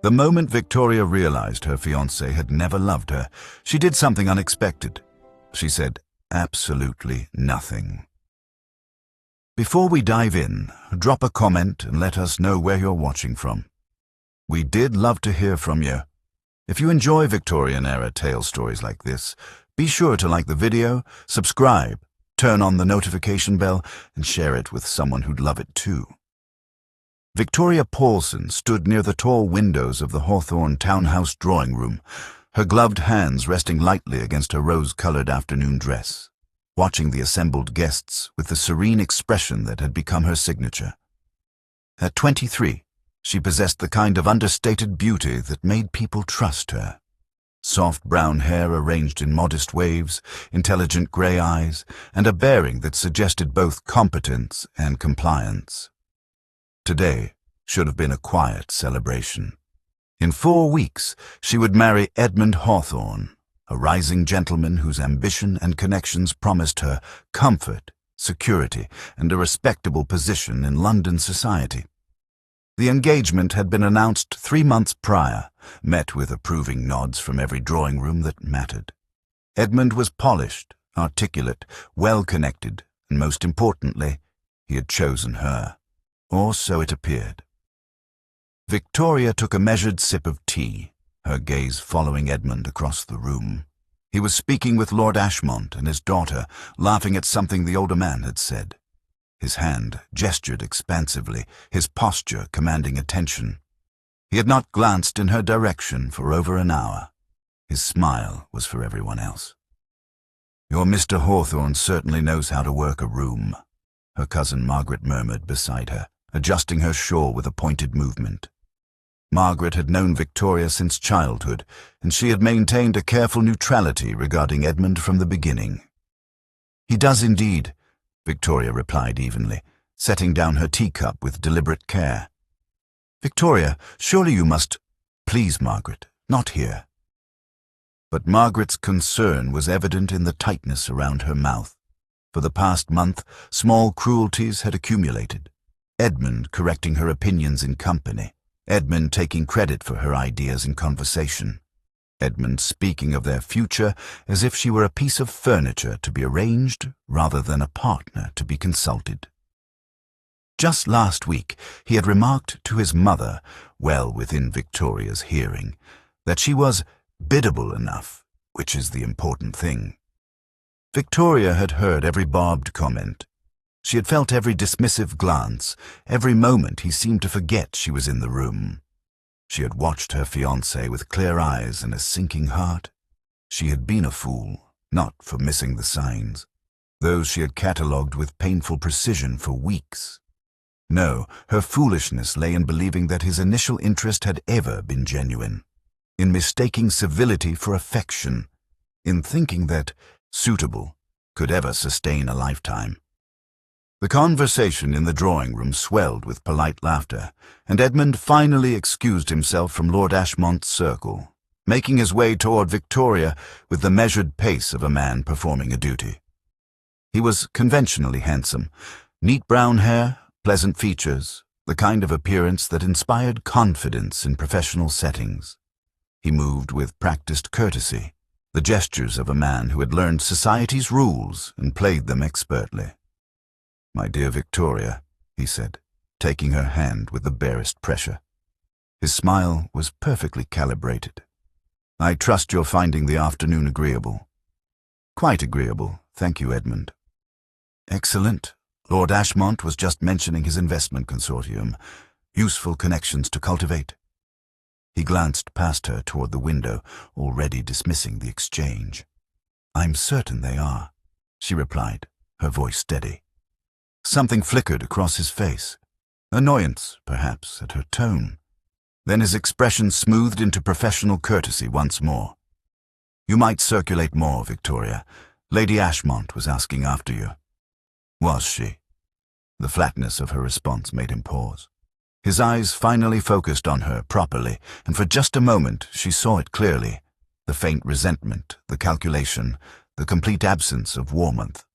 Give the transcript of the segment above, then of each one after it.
The moment Victoria realized her fiancé had never loved her, she did something unexpected. She said absolutely nothing. Before we dive in, drop a comment and let us know where you're watching from. We did love to hear from you. If you enjoy Victorian-era tale stories like this, be sure to like the video, subscribe, turn on the notification bell, and share it with someone who'd love it too. Victoria Paulson stood near the tall windows of the Hawthorne townhouse drawing room, her gloved hands resting lightly against her rose-colored afternoon dress, watching the assembled guests with the serene expression that had become her signature. At 23, she possessed the kind of understated beauty that made people trust her. Soft brown hair arranged in modest waves, intelligent gray eyes, and a bearing that suggested both competence and compliance. Today should have been a quiet celebration. In 4 weeks, she would marry Edmund Hawthorne, a rising gentleman whose ambition and connections promised her comfort, security, and a respectable position in London society. The engagement had been announced 3 months prior, met with approving nods from every drawing room that mattered. Edmund was polished, articulate, well-connected, and most importantly, he had chosen her. Or so it appeared. Victoria took a measured sip of tea, her gaze following Edmund across the room. He was speaking with Lord Ashmont and his daughter, laughing at something the older man had said. His hand gestured expansively, his posture commanding attention. He had not glanced in her direction for over an hour. His smile was for everyone else. "Your Mr. Hawthorne certainly knows how to work a room," her cousin Margaret murmured beside her, adjusting her shawl with a pointed movement. Margaret had known Victoria since childhood, and she had maintained a careful neutrality regarding Edmund from the beginning. "He does indeed," Victoria replied evenly, setting down her teacup with deliberate care. "Victoria, surely you must—" "Please, Margaret, not here." But Margaret's concern was evident in the tightness around her mouth. For the past month, small cruelties had accumulated. Edmund correcting her opinions in company, Edmund taking credit for her ideas in conversation, Edmund speaking of their future as if she were a piece of furniture to be arranged rather than a partner to be consulted. Just last week, he had remarked to his mother, well within Victoria's hearing, that she was biddable enough, which is the important thing. Victoria had heard every barbed comment. She had felt every dismissive glance, every moment he seemed to forget she was in the room. She had watched her fiancé with clear eyes and a sinking heart. She had been a fool, not for missing the signs, those she had catalogued with painful precision for weeks. No, her foolishness lay in believing that his initial interest had ever been genuine, in mistaking civility for affection, in thinking that suitable could ever sustain a lifetime. The conversation in the drawing room swelled with polite laughter, and Edmund finally excused himself from Lord Ashmont's circle, making his way toward Victoria with the measured pace of a man performing a duty. He was conventionally handsome, neat brown hair, pleasant features, the kind of appearance that inspired confidence in professional settings. He moved with practiced courtesy, the gestures of a man who had learned society's rules and played them expertly. "My dear Victoria," he said, taking her hand with the barest pressure. His smile was perfectly calibrated. "I trust you're finding the afternoon agreeable." "Quite agreeable, thank you, Edmund." "Excellent. Lord Ashmont was just mentioning his investment consortium. Useful connections to cultivate." He glanced past her toward the window, already dismissing the exchange. "I'm certain they are," she replied, her voice steady. Something flickered across his face. Annoyance, perhaps, at her tone. Then his expression smoothed into professional courtesy once more. "You might circulate more, Victoria. Lady Ashmont was asking after you." Was she? The flatness of her response made him pause. His eyes finally focused on her properly, and for just a moment she saw it clearly. The faint resentment, the calculation, the complete absence of warmth.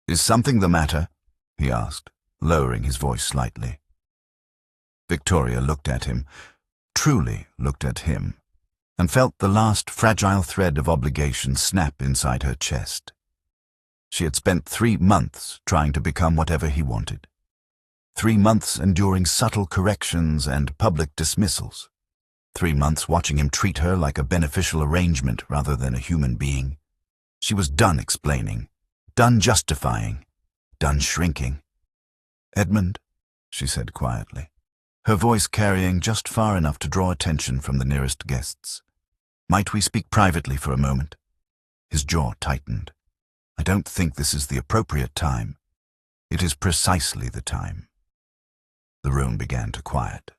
"Is something the matter?" he asked, lowering his voice slightly. Victoria looked at him. truly looked at him, and felt the last fragile thread of obligation snap inside her chest. She had spent 3 months trying to become whatever he wanted. 3 months enduring subtle corrections and public dismissals. 3 months watching him treat her like a beneficial arrangement rather than a human being. She was done explaining, done justifying, done shrinking. "Edmund," she said quietly, her voice carrying just far enough to draw attention from the nearest guests. "Might we speak privately for a moment?" His jaw tightened. "I don't think this is the appropriate time." "It is precisely the time." The room began to quiet.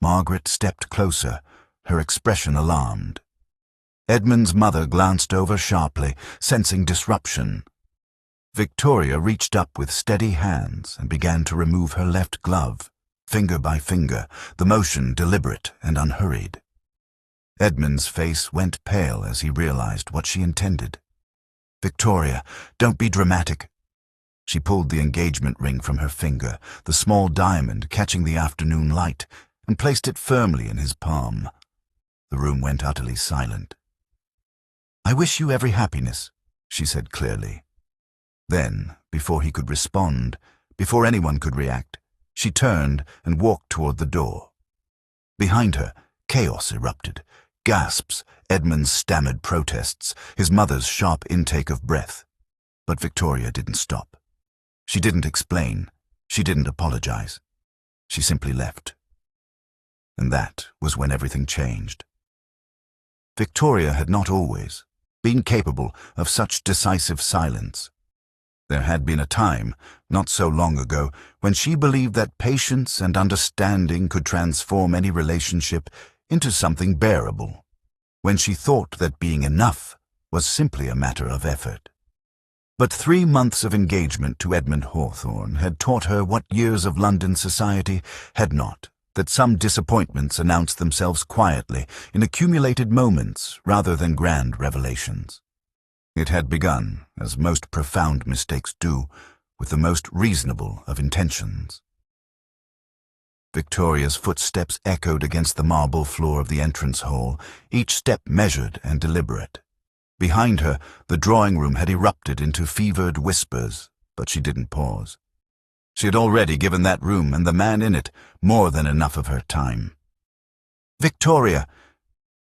Margaret stepped closer, her expression alarmed. Edmund's mother glanced over sharply, sensing disruption. Victoria reached up with steady hands and began to remove her left glove, finger by finger, the motion deliberate and unhurried. Edmund's face went pale as he realized what she intended. "Victoria, don't be dramatic." She pulled the engagement ring from her finger, the small diamond catching the afternoon light, and placed it firmly in his palm. The room went utterly silent. "I wish you every happiness," she said clearly. Then, before he could respond, before anyone could react, she turned and walked toward the door. Behind her, chaos erupted. Gasps, Edmund's stammered protests, his mother's sharp intake of breath. But Victoria didn't stop. She didn't explain. She didn't apologize. She simply left. And that was when everything changed. Victoria had not always been capable of such decisive silence. There had been a time, not so long ago, when she believed that patience and understanding could transform any relationship into something bearable, when she thought that being enough was simply a matter of effort. But 3 months of engagement to Edmund Hawthorne had taught her what years of London society had not, that some disappointments announced themselves quietly in accumulated moments rather than grand revelations. It had begun, as most profound mistakes do, with the most reasonable of intentions. Victoria's footsteps echoed against the marble floor of the entrance hall, each step measured and deliberate. Behind her, the drawing room had erupted into fevered whispers, but she didn't pause. She had already given that room and the man in it more than enough of her time. "Victoria!"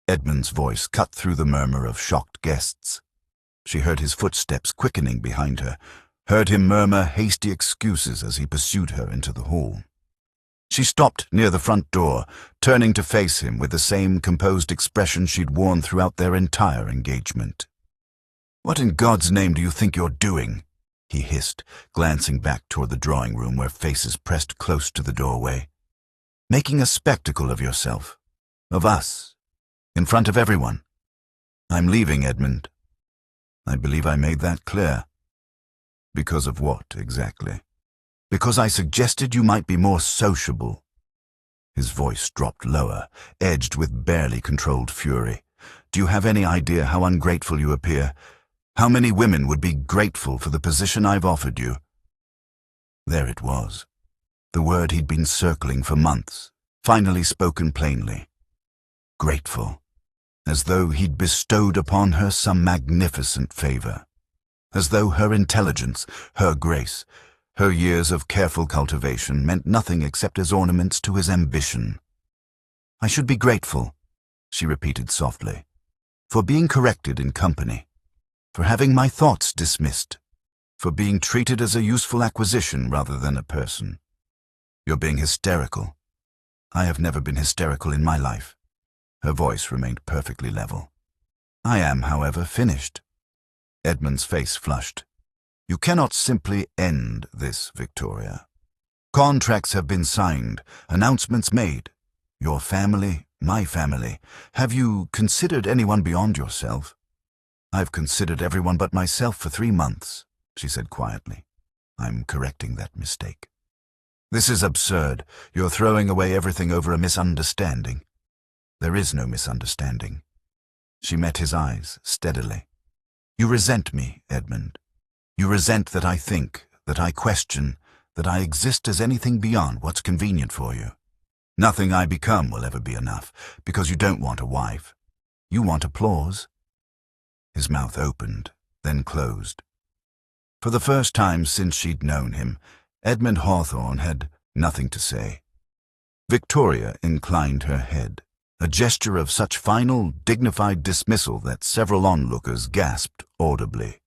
Edmund's voice cut through the murmur of shocked guests. She heard his footsteps quickening behind her, heard him murmur hasty excuses as he pursued her into the hall. She stopped near the front door, turning to face him with the same composed expression she'd worn throughout their entire engagement. "What in God's name do you think you're doing?" he hissed, glancing back toward the drawing room where faces pressed close to the doorway. "Making a spectacle of yourself, of us, in front of everyone. I'm leaving, Edmund. I believe I made that clear." "Because of what, exactly?" "Because I suggested you might be more sociable." His voice dropped lower, edged with barely controlled fury. "Do you have any idea how ungrateful you appear? How many women would be grateful for the position I've offered you?" There it was, the word he'd been circling for months, finally spoken plainly. Grateful. As though he'd bestowed upon her some magnificent favor. As though her intelligence, her grace, her years of careful cultivation meant nothing except as ornaments to his ambition. "I should be grateful," she repeated softly, "for being corrected in company, for having my thoughts dismissed, for being treated as a useful acquisition rather than a person. You're being hysterical. I have never been hysterical in my life." Her voice remained perfectly level. "I am, however, finished." Edmund's face flushed. "You cannot simply end this, Victoria. Contracts have been signed, announcements made. Your family, my family. Have you considered anyone beyond yourself?" "I've considered everyone but myself for 3 months," she said quietly. "I'm correcting that mistake." "This is absurd. You're throwing away everything over a misunderstanding." "There is no misunderstanding." She met his eyes steadily. "You resent me, Edmund. You resent that I think, that I question, that I exist as anything beyond what's convenient for you. Nothing I become will ever be enough, because you don't want a wife. You want applause." His mouth opened, then closed. For the first time since she'd known him, Edmund Hawthorne had nothing to say. Victoria inclined her head, a gesture of such final, dignified dismissal that several onlookers gasped audibly.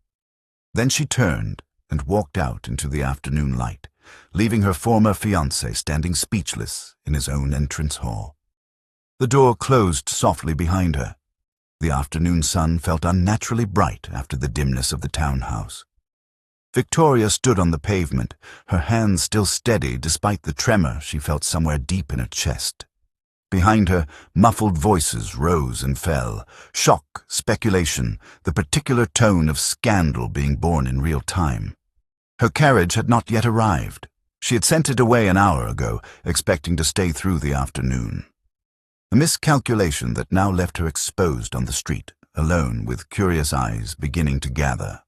Then she turned and walked out into the afternoon light, leaving her former fiancé standing speechless in his own entrance hall. The door closed softly behind her. The afternoon sun felt unnaturally bright after the dimness of the townhouse. Victoria stood on the pavement, her hands still steady despite the tremor she felt somewhere deep in her chest. Behind her, muffled voices rose and fell, shock, speculation, the particular tone of scandal being born in real time. Her carriage had not yet arrived. She had sent it away an hour ago, expecting to stay through the afternoon. A miscalculation that now left her exposed on the street, alone with curious eyes beginning to gather.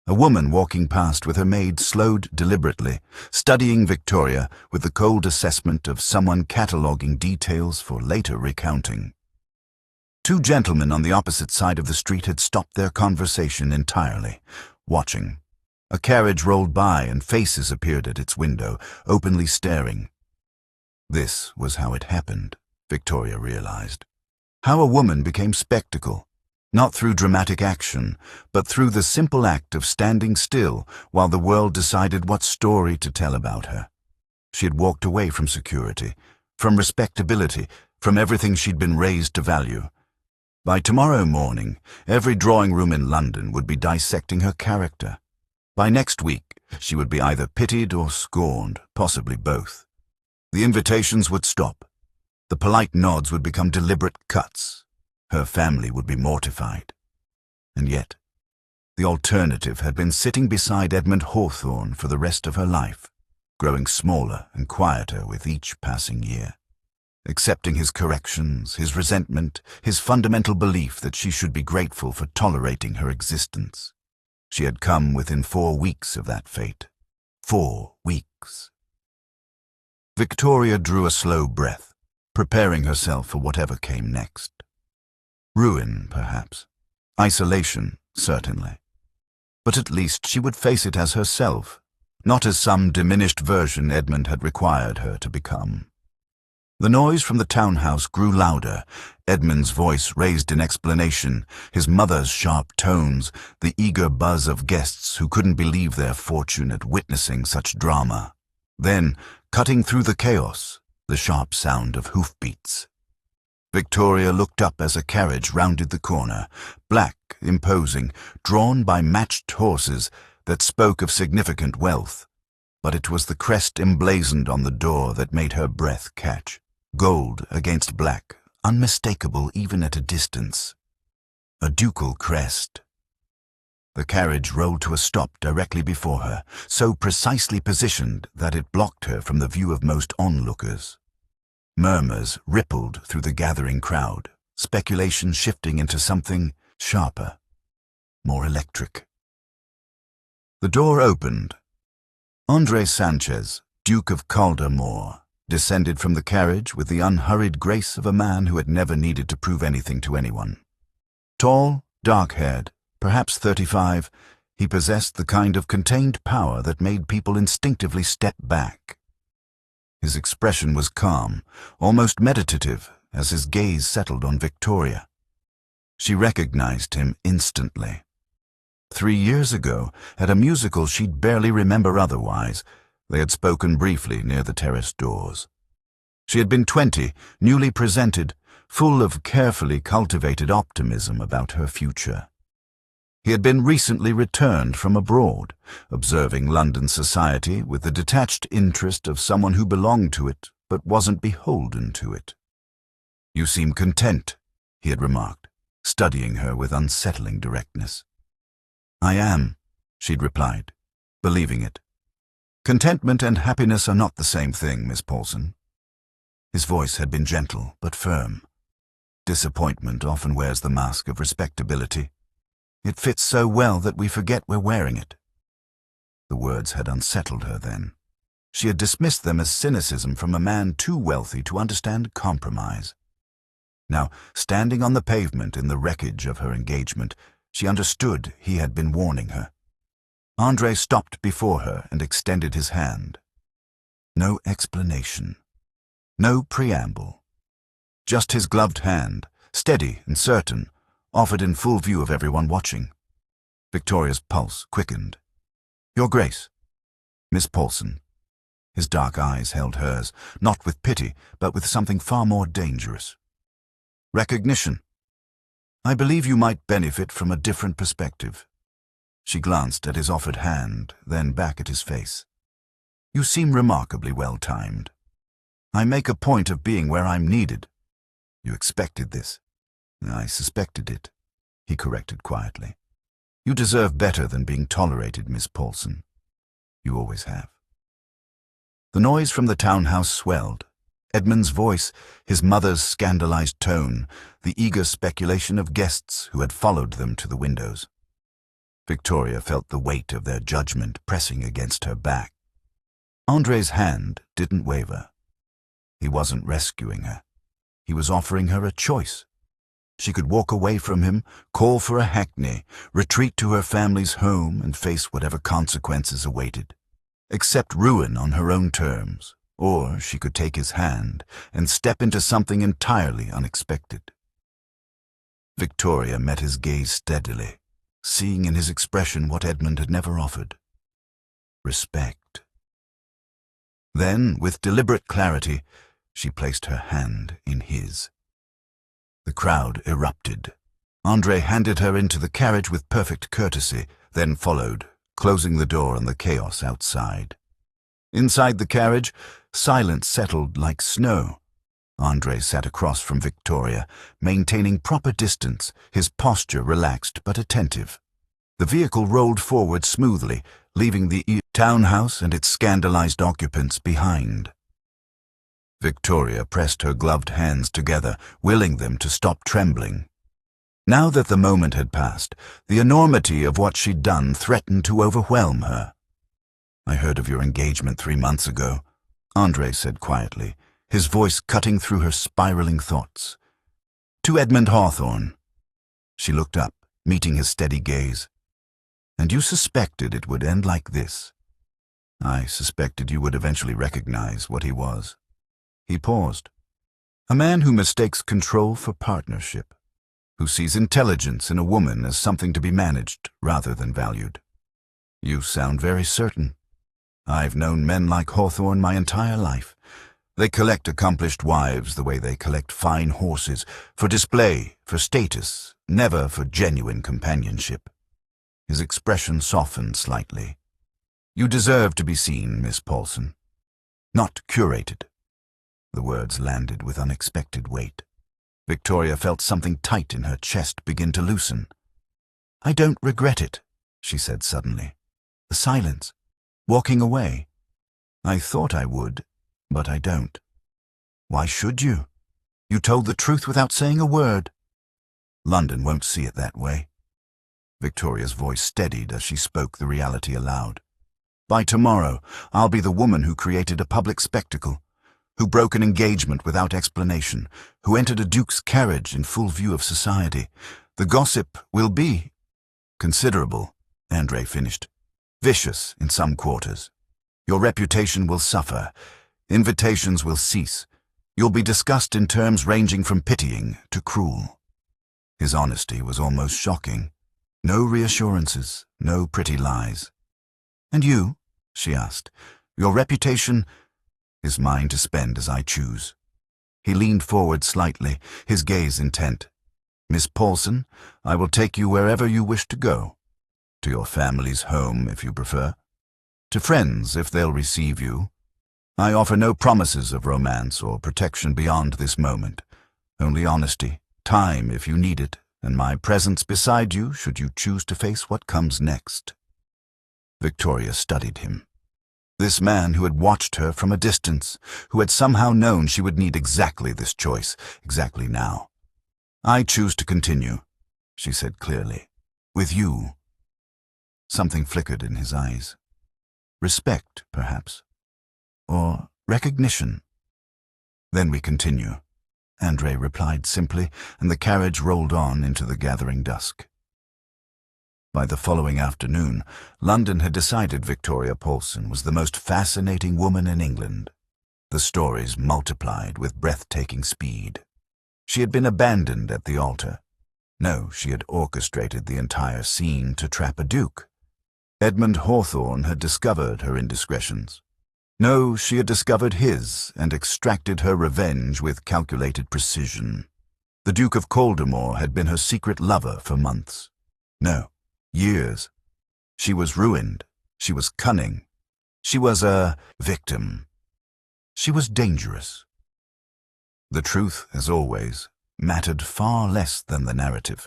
A woman walking past with her maid slowed deliberately, studying Victoria with the cold assessment of someone cataloguing details for later recounting. Two gentlemen on the opposite side of the street had stopped their conversation entirely, watching. A carriage rolled by and faces appeared at its window, openly staring. This was how it happened, Victoria realized. How a woman became spectacle. Not through dramatic action, but through the simple act of standing still while the world decided what story to tell about her. She had walked away from security, from respectability, from everything she'd been raised to value. By tomorrow morning, every drawing room in London would be dissecting her character. By next week, she would be either pitied or scorned, possibly both. The invitations would stop. The polite nods would become deliberate cuts. Her family would be mortified. And yet, the alternative had been sitting beside Edmund Hawthorne for the rest of her life, growing smaller and quieter with each passing year, accepting his corrections, his resentment, his fundamental belief that she should be grateful for tolerating her existence. She had come within 4 weeks of that fate. 4 weeks. Victoria drew a slow breath, preparing herself for whatever came next. Ruin, perhaps. Isolation, certainly. But at least she would face it as herself, not as some diminished version Edmund had required her to become. The noise from the townhouse grew louder, Edmund's voice raised in explanation, his mother's sharp tones, the eager buzz of guests who couldn't believe their fortune at witnessing such drama. Then, cutting through the chaos, the sharp sound of hoofbeats. Victoria looked up as a carriage rounded the corner, black, imposing, drawn by matched horses that spoke of significant wealth. But it was the crest emblazoned on the door that made her breath catch. Gold against black, unmistakable even at a distance. A ducal crest. The carriage rolled to a stop directly before her, so precisely positioned that it blocked her from the view of most onlookers. Murmurs rippled through the gathering crowd, speculation shifting into something sharper, more electric. The door opened. André Sanchez, Duke of Calder-More, descended from the carriage with the unhurried grace of a man who had never needed to prove anything to anyone. Tall, dark-haired, perhaps 35, he possessed the kind of contained power that made people instinctively step back. His expression was calm, almost meditative, as his gaze settled on Victoria. She recognized him instantly. 3 years ago, at a musical she'd barely remember otherwise, they had spoken briefly near the terrace doors. She had been 20, newly presented, full of carefully cultivated optimism about her future. He had been recently returned from abroad, observing London society with the detached interest of someone who belonged to it but wasn't beholden to it. "You seem content," he had remarked, studying her with unsettling directness. "I am," she'd replied, believing it. "Contentment and happiness are not the same thing, Miss Paulson." His voice had been gentle but firm. Disappointment often wears the mask of respectability. It fits so well that we forget we're wearing it. The words had unsettled her then. She had dismissed them as cynicism from a man too wealthy to understand compromise. Now, standing on the pavement in the wreckage of her engagement, she understood he had been warning her. André stopped before her and extended his hand. No explanation. No preamble. Just his gloved hand, steady and certain, offered in full view of everyone watching. Victoria's pulse quickened. "Your Grace." "Miss Paulson." His dark eyes held hers, not with pity, but with something far more dangerous. "Recognition. I believe you might benefit from a different perspective." She glanced at his offered hand, then back at his face. "You seem remarkably well-timed. I make a point of being where I'm needed." "You expected this." "I suspected it," he corrected quietly. "You deserve better than being tolerated, Miss Paulson. You always have." The noise from the townhouse swelled. Edmund's voice, his mother's scandalized tone, the eager speculation of guests who had followed them to the windows. Victoria felt the weight of their judgment pressing against her back. André's hand didn't waver. He wasn't rescuing her. He was offering her a choice. She could walk away from him, call for a hackney, retreat to her family's home and face whatever consequences awaited. Accept ruin on her own terms, or she could take his hand and step into something entirely unexpected. Victoria met his gaze steadily, seeing in his expression what Edmund had never offered: respect. Then, with deliberate clarity, she placed her hand in his. The crowd erupted. André handed her into the carriage with perfect courtesy, then followed, closing the door on the chaos outside. Inside the carriage, silence settled like snow. André sat across from Victoria, maintaining proper distance, his posture relaxed but attentive. The vehicle rolled forward smoothly, leaving the townhouse and its scandalized occupants behind. Victoria pressed her gloved hands together, willing them to stop trembling. Now that the moment had passed, the enormity of what she'd done threatened to overwhelm her. "I heard of your engagement 3 months ago," André said quietly, his voice cutting through her spiraling thoughts. "To Edmund Hawthorne." She looked up, meeting his steady gaze. "And you suspected it would end like this." "I suspected you would eventually recognize what he was." He paused. "A man who mistakes control for partnership, who sees intelligence in a woman as something to be managed rather than valued." "You sound very certain." "I've known men like Hawthorne my entire life. They collect accomplished wives the way they collect fine horses, for display, for status, never for genuine companionship." His expression softened slightly. "You deserve to be seen, Miss Paulson. Not curated." The words landed with unexpected weight. Victoria felt something tight in her chest begin to loosen. "I don't regret it," she said suddenly. "The silence. Walking away. I thought I would, but I don't." "Why should you? You told the truth without saying a word." "London won't see it that way." Victoria's voice steadied as she spoke the reality aloud. "By tomorrow, I'll be the woman who created a public spectacle, who broke an engagement without explanation, who entered a duke's carriage in full view of society. The gossip will be considerable," André finished. "Vicious in some quarters. Your reputation will suffer. Invitations will cease. You'll be discussed in terms ranging from pitying to cruel." His honesty was almost shocking. No reassurances, no pretty lies. "And you?" she asked. "Your reputation is mine to spend as I choose." He leaned forward slightly, his gaze intent. "Miss Paulson, I will take you wherever you wish to go. To your family's home, if you prefer. To friends, if they'll receive you. I offer no promises of romance or protection beyond this moment. Only honesty, time if you need it, and my presence beside you should you choose to face what comes next." Victoria studied him. This man who had watched her from a distance, who had somehow known she would need exactly this choice, exactly now. "I choose to continue," she said clearly. "With you." Something flickered in his eyes. Respect, perhaps. or recognition? Then we continue, Andre replied simply, and the carriage rolled on into the gathering dusk. By the following afternoon, London had decided Victoria Paulson was the most fascinating woman in England. The stories multiplied with breathtaking speed. She had been abandoned at the altar. No, she had orchestrated the entire scene to trap a duke. Edmund Hawthorne had discovered her indiscretions. No, she had discovered his and extracted her revenge with calculated precision. The Duke of Caldemore had been her secret lover for months. No, years. She was ruined. She was cunning. She was a victim. She was dangerous. The truth, as always, mattered far less than the narrative.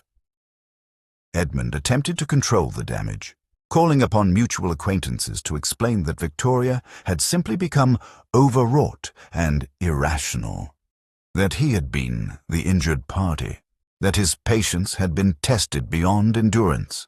Edmund attempted to control the damage, calling upon mutual acquaintances to explain that Victoria had simply become overwrought and irrational, that he had been the injured party, that his patience had been tested beyond endurance.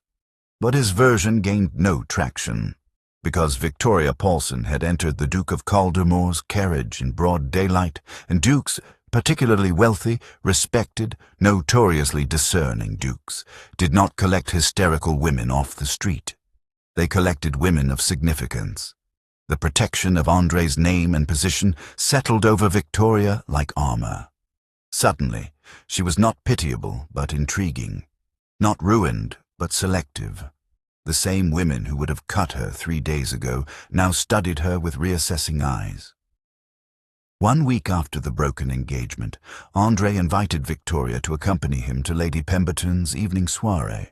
But his version gained no traction, because Victoria Paulson had entered the Duke of Caldemore's carriage in broad daylight, and dukes, particularly wealthy, respected, notoriously discerning dukes, did not collect hysterical women off the street. They collected women of significance. The protection of Andre's name and position settled over Victoria like armor. Suddenly, she was not pitiable but intriguing, not ruined but selective. The same women who would have cut her 3 days ago now studied her with reassessing eyes. 1 week after the broken engagement, Andre invited Victoria to accompany him to Lady Pemberton's evening soiree,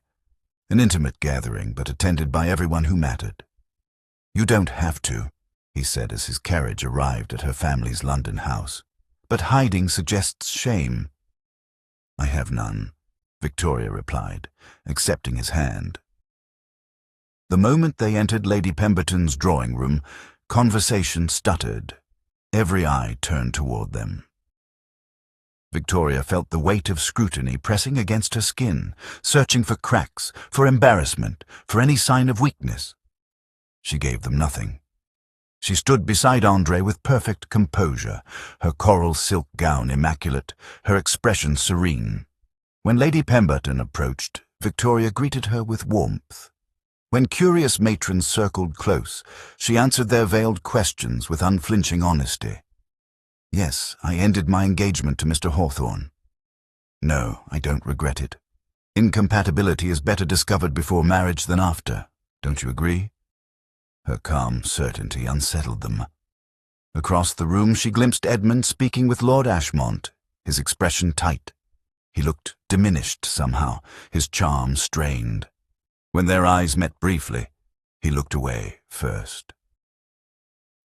an intimate gathering but attended by everyone who mattered. "You don't have to," he said as his carriage arrived at her family's London house, "but hiding suggests shame." "I have none," Victoria replied, accepting his hand. The moment they entered Lady Pemberton's drawing room, conversation stuttered. Every eye turned toward them. Victoria felt the weight of scrutiny pressing against her skin, searching for cracks, for embarrassment, for any sign of weakness. She gave them nothing. She stood beside Andre with perfect composure, her coral silk gown immaculate, her expression serene. When Lady Pemberton approached, Victoria greeted her with warmth. When curious matrons circled close, she answered their veiled questions with unflinching honesty. "Yes, I ended my engagement to Mr. Hawthorne. No, I don't regret it. Incompatibility is better discovered before marriage than after. Don't you agree?" Her calm certainty unsettled them. Across the room she glimpsed Edmund speaking with Lord Ashmont, his expression tight. He looked diminished somehow, his charm strained. When their eyes met briefly, he looked away first.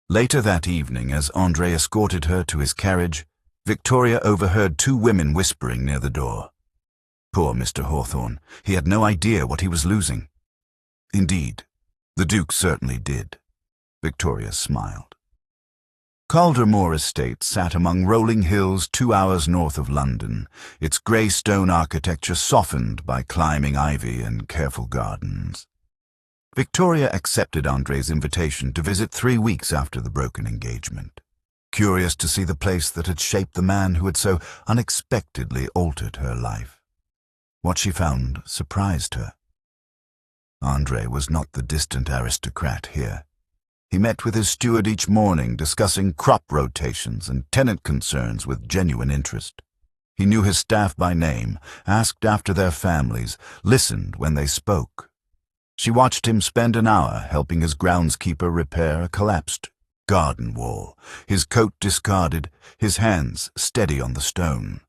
Later that evening, as Andre escorted her to his carriage, Victoria overheard 2 women whispering near the door. Poor Mr. Hawthorne, he had no idea what he was losing. Indeed, the Duke certainly did. Victoria smiled. Caldemore Estate sat among rolling hills 2 hours north of London, its grey stone architecture softened by climbing ivy and careful gardens. Victoria accepted Andre's invitation to visit 3 weeks after the broken engagement, curious to see the place that had shaped the man who had so unexpectedly altered her life. What she found surprised her. Andre was not the distant aristocrat here. He met with his steward each morning, discussing crop rotations and tenant concerns with genuine interest. He knew his staff by name, asked after their families, listened when they spoke. She watched him spend an hour helping his groundskeeper repair a collapsed garden wall, his coat discarded, his hands steady on the stone.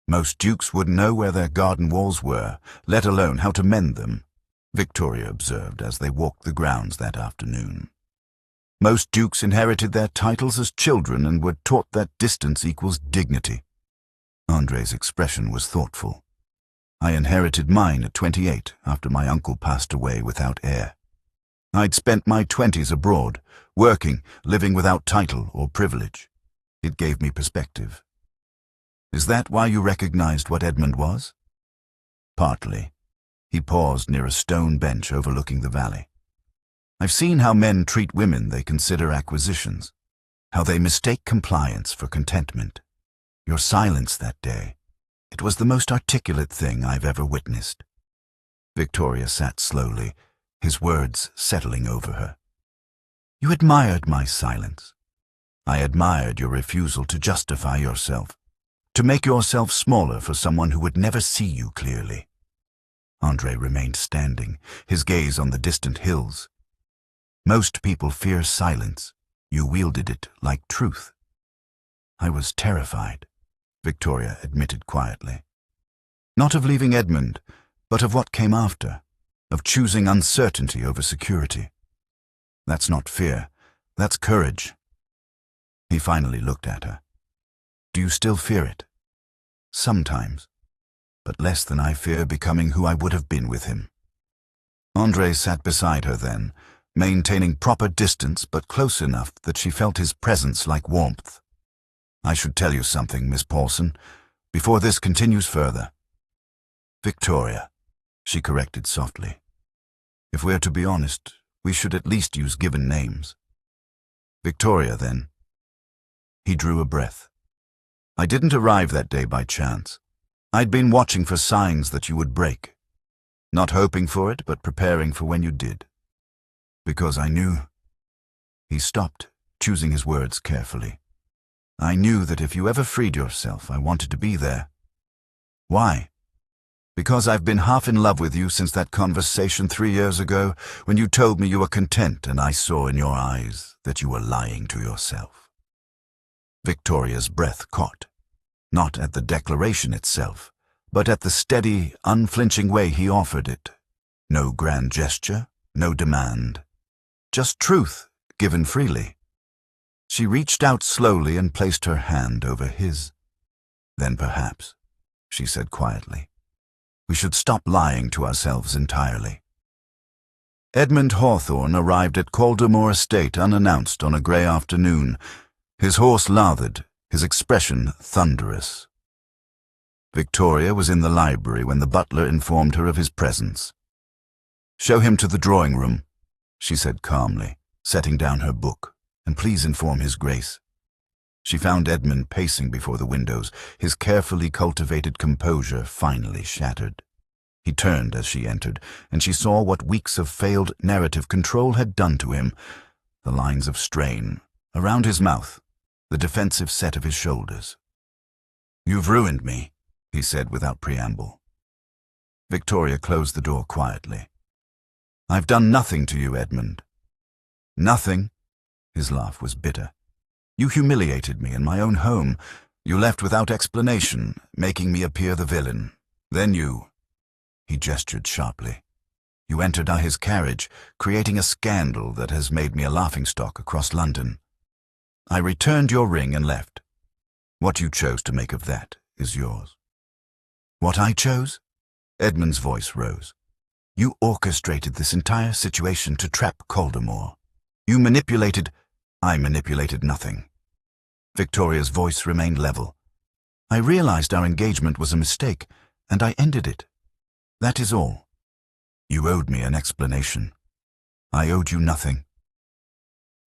Most dukes wouldn't know where their garden walls were, let alone how to mend them, Victoria observed as they walked the grounds that afternoon. Most dukes inherited their titles as children and were taught that distance equals dignity. Andre's expression was thoughtful. "I inherited mine at 28 after my uncle passed away without heir. I'd spent my 20s abroad, working, living without title or privilege. It gave me perspective." "Is that why you recognized what Edmund was?" "Partly." He paused near a stone bench overlooking the valley. "I've seen how men treat women they consider acquisitions. How they mistake compliance for contentment. Your silence that day, it was the most articulate thing I've ever witnessed. Victoria sat slowly, his words settling over her. You admired my silence. I admired your refusal to justify yourself, to make yourself smaller for someone who would never see you clearly. Andre remained standing, his gaze on the distant hills. Most people fear silence. You wielded it like truth. I was terrified, Victoria admitted quietly. Not of leaving Edmund, but of what came after, of choosing uncertainty over security. That's not fear, that's courage. He finally looked at her. Do you still fear it? Sometimes, but less than I fear becoming who I would have been with him. Andre sat beside her then, maintaining proper distance but close enough that she felt his presence like warmth. I should tell you something, Miss Paulson, before this continues further. Victoria, she corrected softly. If we're to be honest, we should at least use given names. Victoria, then. He drew a breath. I didn't arrive that day by chance. I'd been watching for signs that you would break. Not hoping for it, but preparing for when you did. Because I knew. He stopped, choosing his words carefully. I knew that if you ever freed yourself, I wanted to be there. Why? Because I've been half in love with you since that conversation 3 years ago when you told me you were content and I saw in your eyes that you were lying to yourself. Victoria's breath caught, not at the declaration itself, but at the steady, unflinching way he offered it. No grand gesture, no demand. Just truth, given freely. She reached out slowly and placed her hand over his. Then perhaps, she said quietly, we should stop lying to ourselves entirely. Edmund Hawthorne arrived at Caldemore Estate unannounced on a grey afternoon, his horse lathered, his expression thunderous. Victoria was in the library when the butler informed her of his presence. Show him to the drawing room, she said calmly, setting down her book, and please inform his grace. She found Edmund pacing before the windows, his carefully cultivated composure finally shattered. He turned as she entered, and she saw what weeks of failed narrative control had done to him. The lines of strain, around his mouth, the defensive set of his shoulders. You've ruined me, he said without preamble. Victoria closed the door quietly. I've done nothing to you, Edmund. Nothing? His laugh was bitter. You humiliated me in my own home. You left without explanation, making me appear the villain. Then you... He gestured sharply. You entered his carriage, creating a scandal that has made me a laughingstock across London. I returned your ring and left. What you chose to make of that is yours. What I chose? Edmund's voice rose. You orchestrated this entire situation to trap Caldemore. You manipulated... I manipulated nothing. Victoria's voice remained level. I realized our engagement was a mistake, and I ended it. That is all. You owed me an explanation. I owed you nothing.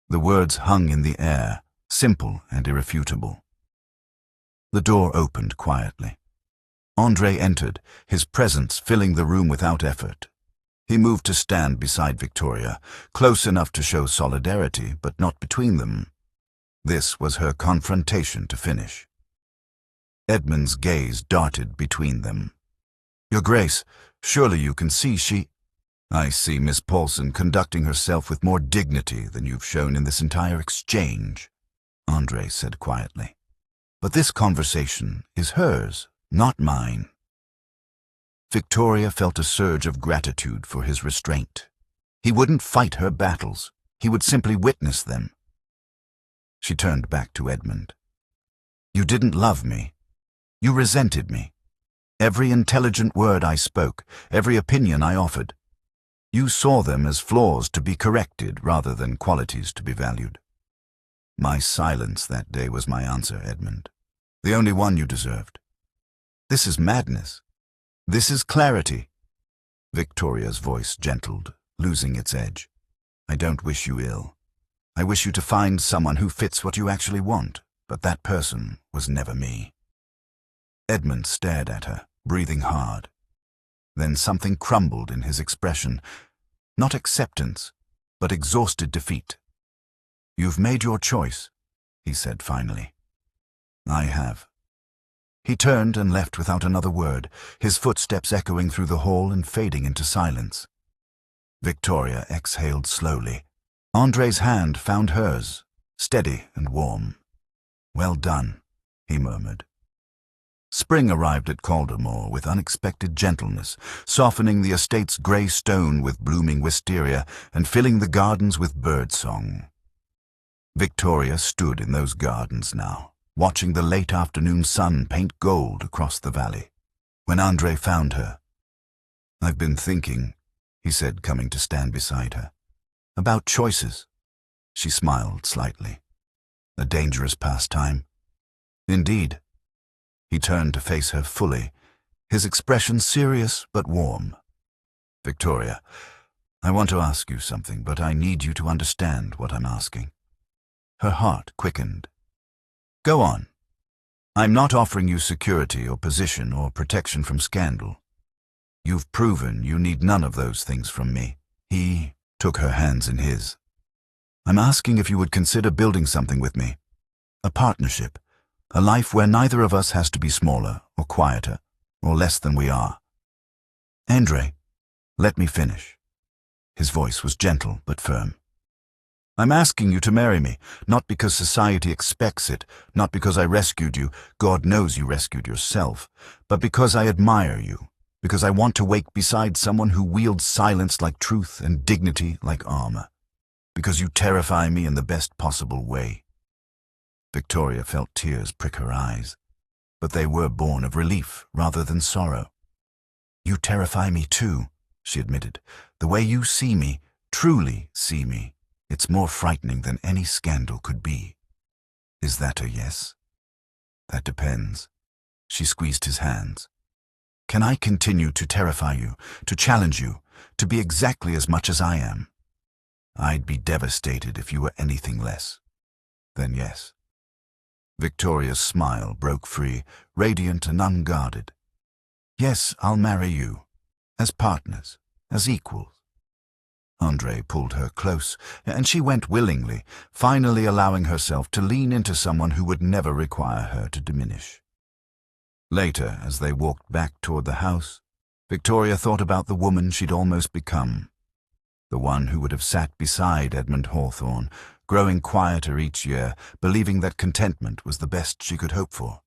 The words hung in the air, simple and irrefutable. The door opened quietly. Andre entered, his presence filling the room without effort. He moved to stand beside Victoria, close enough to show solidarity, but not between them. This was her confrontation to finish. Edmund's gaze darted between them. Your Grace, surely you can see she... I see Miss Paulson conducting herself with more dignity than you've shown in this entire exchange, Andre said quietly. But this conversation is hers, not mine. Victoria felt a surge of gratitude for his restraint. He wouldn't fight her battles. He would simply witness them. She turned back to Edmund. You didn't love me. You resented me. Every intelligent word I spoke, every opinion I offered. You saw them as flaws to be corrected rather than qualities to be valued. My silence that day was my answer, Edmund. The only one you deserved. This is madness. This is clarity. Victoria's voice gentled, losing its edge. I don't wish you ill. I wish you to find someone who fits what you actually want, but that person was never me." Edmund stared at her, breathing hard. Then something crumbled in his expression. Not acceptance, but exhausted defeat. "You've made your choice," he said finally. "I have." He turned and left without another word, his footsteps echoing through the hall and fading into silence. Victoria exhaled slowly. Andre's hand found hers, steady and warm. "Well done," he murmured. Spring arrived at Caldermore with unexpected gentleness, softening the estate's grey stone with blooming wisteria and filling the gardens with birdsong. Victoria stood in those gardens now, watching the late afternoon sun paint gold across the valley. When Andre found her, "I've been thinking," he said, coming to stand beside her, "about choices." She smiled slightly. "A dangerous pastime." "Indeed." He turned to face her fully, his expression serious but warm. "Victoria, I want to ask you something, but I need you to understand what I'm asking." Her heart quickened. "Go on. I'm not offering you security or position or protection from scandal. You've proven you need none of those things from me." He took her hands in his. "I'm asking if you would consider building something with me. A partnership. A life where neither of us has to be smaller or quieter or less than we are." "Andre, let me finish." His voice was gentle but firm. "I'm asking you to marry me, not because society expects it, not because I rescued you, God knows you rescued yourself, but because I admire you, because I want to wake beside someone who wields silence like truth and dignity like armor, because you terrify me in the best possible way." Victoria felt tears prick her eyes, but they were born of relief rather than sorrow. "You terrify me too," she admitted. "The way you see me, truly see me, it's more frightening than any scandal could be." "Is that a yes?" "That depends." She squeezed his hands. "Can I continue to terrify you, to challenge you, to be exactly as much as I am?" "I'd be devastated if you were anything less." "Then yes." Victoria's smile broke free, radiant and unguarded. "Yes, I'll marry you. As partners, as equals." Andre pulled her close, and she went willingly, finally allowing herself to lean into someone who would never require her to diminish. Later, as they walked back toward the house, Victoria thought about the woman she'd almost become, the one who would have sat beside Edmund Hawthorne, growing quieter each year, believing that contentment was the best she could hope for.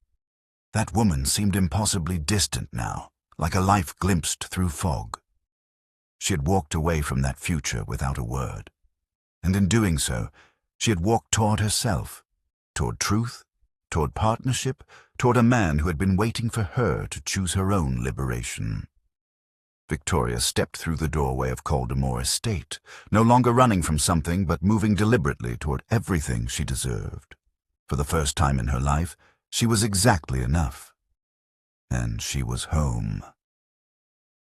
That woman seemed impossibly distant now, like a life glimpsed through fog. She had walked away from that future without a word, and in doing so, she had walked toward herself, toward truth, toward partnership, toward a man who had been waiting for her to choose her own liberation. Victoria stepped through the doorway of Caldermore Estate, no longer running from something but moving deliberately toward everything she deserved. For the first time in her life, she was exactly enough. And she was home.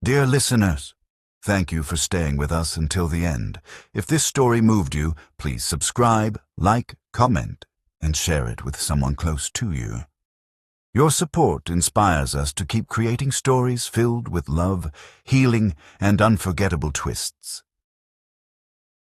Dear listeners, thank you for staying with us until the end. If this story moved you, please subscribe, like, comment, and share it with someone close to you. Your support inspires us to keep creating stories filled with love, healing, and unforgettable twists.